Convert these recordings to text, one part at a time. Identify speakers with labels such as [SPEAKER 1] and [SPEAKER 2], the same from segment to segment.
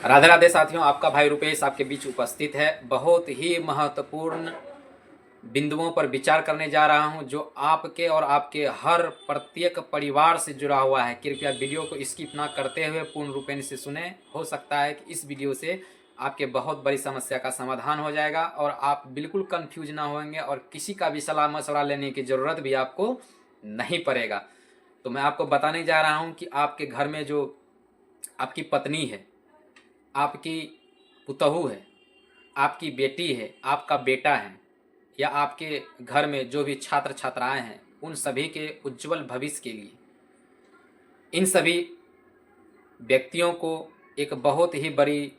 [SPEAKER 1] राधे राधे साथियों, आपका भाई रुपेश आपके बीच उपस्थित है। बहुत ही महत्वपूर्ण बिंदुओं पर विचार करने जा रहा हूं जो आपके और आपके हर प्रत्येक परिवार से जुड़ा हुआ है। कृपया वीडियो को स्किप ना करते हुए पूर्ण रूपेण से सुने। हो सकता है कि इस वीडियो से आपके बहुत बड़ी समस्या का समाधान हो जाएगा और आप बिल्कुल कंफ्यूज ना होंगे और किसी का भी सलाह मशवरा लेने की ज़रूरत भी आपको नहीं पड़ेगा। तो मैं आपको बताने जा रहा हूँ कि आपके घर में जो आपकी पत्नी है, आपकी पुतहू है, आपकी बेटी है, आपका बेटा है, या आपके घर में जो भी छात्र छात्राएं हैं, उन सभी के उज्जवल भविष्य के लिए इन सभी व्यक्तियों को एक बहुत ही बड़ी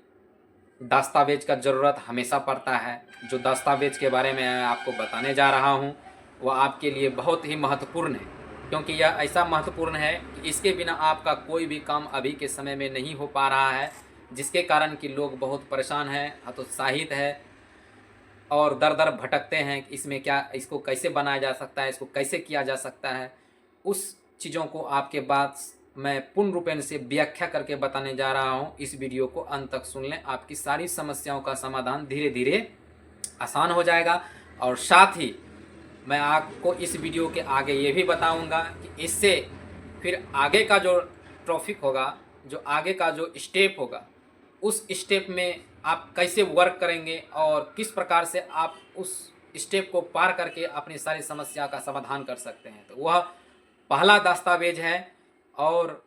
[SPEAKER 1] दस्तावेज का ज़रूरत हमेशा पड़ता है। जो दस्तावेज के बारे में मैं आपको बताने जा रहा हूँ वह आपके लिए बहुत ही महत्वपूर्ण है, क्योंकि यह ऐसा महत्वपूर्ण है कि इसके बिना आपका कोई भी काम अभी के समय में नहीं हो पा रहा है, जिसके कारण कि लोग बहुत परेशान हैं, हतोत्साहित है और दर दर भटकते हैं कि इसमें क्या, इसको कैसे बनाया जा सकता है, इसको कैसे किया जा सकता है। उस चीज़ों को आपके बाद मैं पूर्ण रूपेण से व्याख्या करके बताने जा रहा हूँ। इस वीडियो को अंत तक सुन लें, आपकी सारी समस्याओं का समाधान धीरे धीरे आसान हो जाएगा। और साथ ही मैं आपको इस वीडियो के आगे ये भी बताऊंगा कि इससे फिर आगे का जो टॉपिक होगा, जो आगे का जो स्टेप होगा, उस स्टेप में आप कैसे वर्क करेंगे और किस प्रकार से आप उस स्टेप को पार करके अपनी सारी समस्या का समाधान कर सकते हैं। तो वह पहला दस्तावेज है और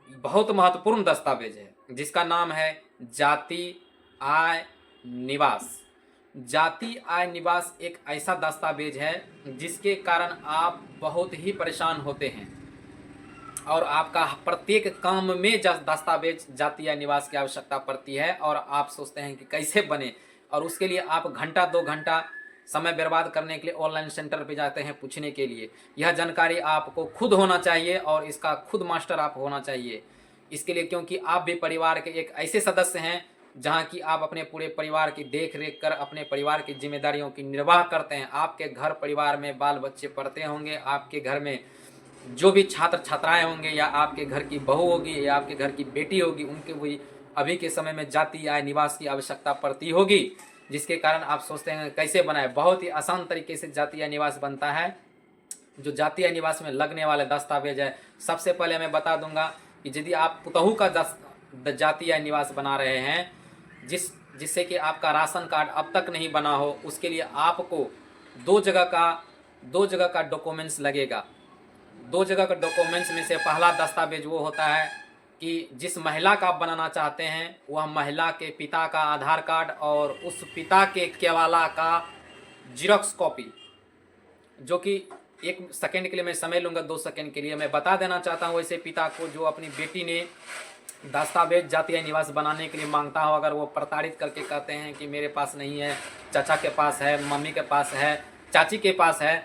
[SPEAKER 1] बहुत महत्वपूर्ण दस्तावेज है, जिसका नाम है जाति आय निवास। जाति आय निवास एक ऐसा दस्तावेज है जिसके कारण आप बहुत ही परेशान होते हैं और आपका प्रत्येक काम में दस्तावेज जाति या निवास की आवश्यकता पड़ती है और आप सोचते हैं कि कैसे बने, और उसके लिए आप घंटा 2 घंटा समय बर्बाद करने के लिए ऑनलाइन सेंटर पे जाते हैं पूछने के लिए। यह जानकारी आपको खुद होना चाहिए और इसका खुद मास्टर आप होना चाहिए इसके लिए, क्योंकि आप भी परिवार के एक ऐसे सदस्य हैं जहाँ की आप अपने पूरे परिवार की देख रेख कर अपने परिवार की जिम्मेदारियों की निर्वाह करते हैं। आपके घर परिवार में बाल बच्चे पढ़ते होंगे, आपके घर में जो भी छात्र छात्राएं होंगे, या आपके घर की बहू होगी या आपके घर की बेटी होगी, उनके भी अभी के समय में जाति आय निवास की आवश्यकता पड़ती होगी, जिसके कारण आप सोचते हैं कैसे बनाए। बहुत ही आसान तरीके से जाति आय निवास बनता है। जो जाति आय निवास में लगने वाले दस्तावेज है, सबसे पहले मैं बता दूंगा कि यदि आप पुतहू का जाति आय निवास बना रहे हैं, जिससे कि आपका राशन कार्ड अब तक नहीं बना हो, उसके लिए आपको दो जगह का डॉक्यूमेंट्स लगेगा। 2 जगह का डॉक्यूमेंट्स में से पहला दस्तावेज वो होता है कि जिस महिला का आप बनाना चाहते हैं वह महिला के पिता का आधार कार्ड और उस पिता के केवाला का जीरोक्स कॉपी, जो कि 1 सेकेंड के लिए मैं समय लूँगा, 2 सेकेंड के लिए मैं बता देना चाहता हूँ। वैसे पिता को जो अपनी बेटी ने दस्तावेज जाति आय निवास बनाने के लिए मांगता हो, अगर वो प्रताड़ित करके कहते हैं कि मेरे पास नहीं है, चाचा के पास है, मम्मी के पास है, चाची के पास है,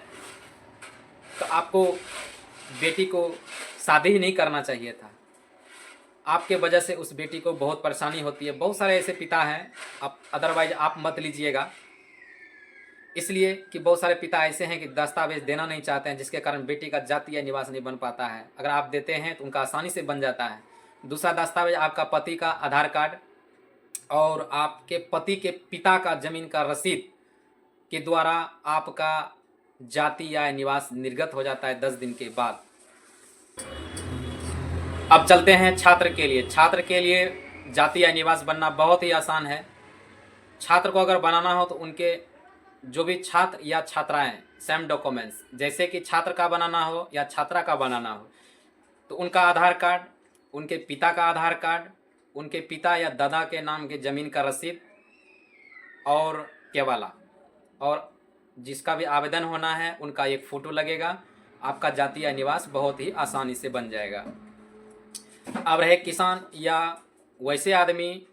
[SPEAKER 1] तो आपको बेटी को शादी ही नहीं करना चाहिए था। आपके वजह से उस बेटी को बहुत परेशानी होती है। बहुत सारे ऐसे पिता हैं, आप अदरवाइज आप मत लीजिएगा, इसलिए कि बहुत सारे पिता ऐसे हैं कि दस्तावेज देना नहीं चाहते हैं, जिसके कारण बेटी का जाति या निवास नहीं बन पाता है। अगर आप देते हैं तो उनका आसानी से बन जाता है। दूसरा दस्तावेज आपका पति का आधार कार्ड और आपके पति के पिता का जमीन का रसीद के द्वारा आपका जाति या निवास निर्गत हो जाता है 10 दिन के बाद। अब चलते हैं छात्र के लिए। छात्र के लिए जाति या निवास बनना बहुत ही आसान है। छात्र को अगर बनाना हो तो उनके जो भी छात्र या छात्राएं सेम डॉक्यूमेंट्स, जैसे कि छात्र का बनाना हो या छात्रा का बनाना हो, तो उनका आधार कार्ड, उनके पिता का आधार कार्ड, उनके पिता या दादा के नाम के ज़मीन का रसीद और केवाला, और जिसका भी आवेदन होना है उनका एक फ़ोटो लगेगा। आपका जाति या निवास बहुत ही आसानी से बन जाएगा। अब रहे किसान या वैसे आदमी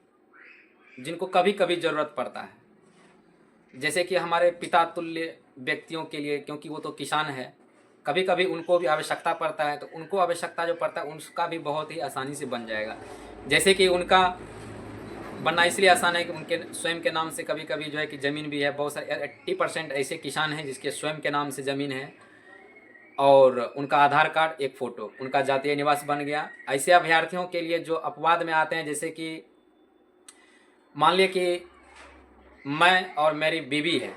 [SPEAKER 1] जिनको कभी कभी ज़रूरत पड़ता है, जैसे कि हमारे पिता तुल्य व्यक्तियों के लिए, क्योंकि वो तो किसान है, कभी कभी उनको भी आवश्यकता पड़ता है, तो उनको आवश्यकता जो पड़ता है उसका भी बहुत ही आसानी से बन जाएगा। जैसे कि उनका बनना इसलिए आसान है कि उनके स्वयं के नाम से कभी कभी जो है कि ज़मीन भी है। बहुत सारे 80% ऐसे किसान हैं जिसके स्वयं के नाम से ज़मीन है, और उनका आधार कार्ड, एक फ़ोटो, उनका जातीय निवास बन गया। ऐसे अभ्यर्थियों के लिए जो अपवाद में आते हैं, जैसे कि मान लिया कि मैं और मेरी बीवी है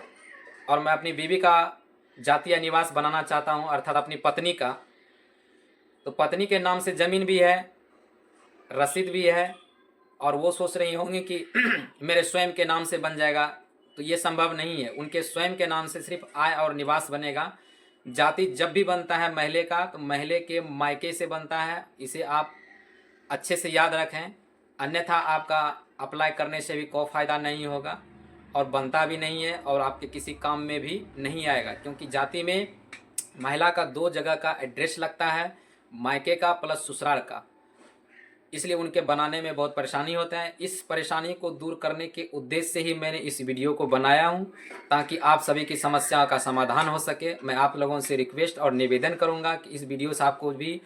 [SPEAKER 1] और मैं अपनी बीवी का जातीय निवास बनाना चाहता हूँ, अर्थात अपनी पत्नी का, तो पत्नी के नाम से ज़मीन भी है, रसीद भी है, और वो सोच रही होंगी कि मेरे स्वयं के नाम से बन जाएगा, तो ये संभव नहीं है। उनके स्वयं के नाम से सिर्फ आय और निवास बनेगा। जाति जब भी बनता है महिले का, तो महिले के मायके से बनता है, इसे आप अच्छे से याद रखें, अन्यथा आपका अप्लाई करने से भी कोई फ़ायदा नहीं होगा और बनता भी नहीं है और आपके किसी काम में भी नहीं आएगा, क्योंकि जाति में महिला का 2 जगह का एड्रेस लगता है, मायके का प्लस ससुराल का, इसलिए उनके बनाने में बहुत परेशानी होता है। इस परेशानी को दूर करने के उद्देश्य से ही मैंने इस वीडियो को बनाया हूं, ताकि आप सभी की समस्या का समाधान हो सके। मैं आप लोगों से रिक्वेस्ट और निवेदन करूंगा कि इस वीडियो से आपको भी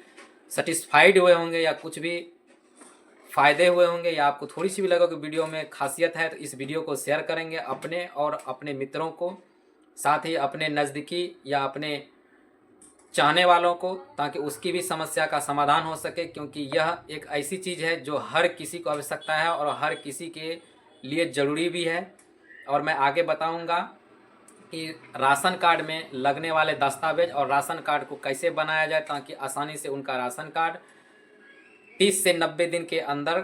[SPEAKER 1] सेटिस्फाइड हुए होंगे या कुछ भी फ़ायदे हुए होंगे या आपको थोड़ी सी भी लगा कि वीडियो में खासियत है, तो इस वीडियो को शेयर करेंगे अपने और अपने मित्रों को, साथ ही अपने नज़दीकी या अपने चाहने वालों को, ताकि उसकी भी समस्या का समाधान हो सके, क्योंकि यह एक ऐसी चीज़ है जो हर किसी को आवश्यकता है और हर किसी के लिए ज़रूरी भी है। और मैं आगे बताऊंगा कि राशन कार्ड में लगने वाले दस्तावेज और राशन कार्ड को कैसे बनाया जाए, ताकि आसानी से उनका राशन कार्ड 30 से 90 दिन के अंदर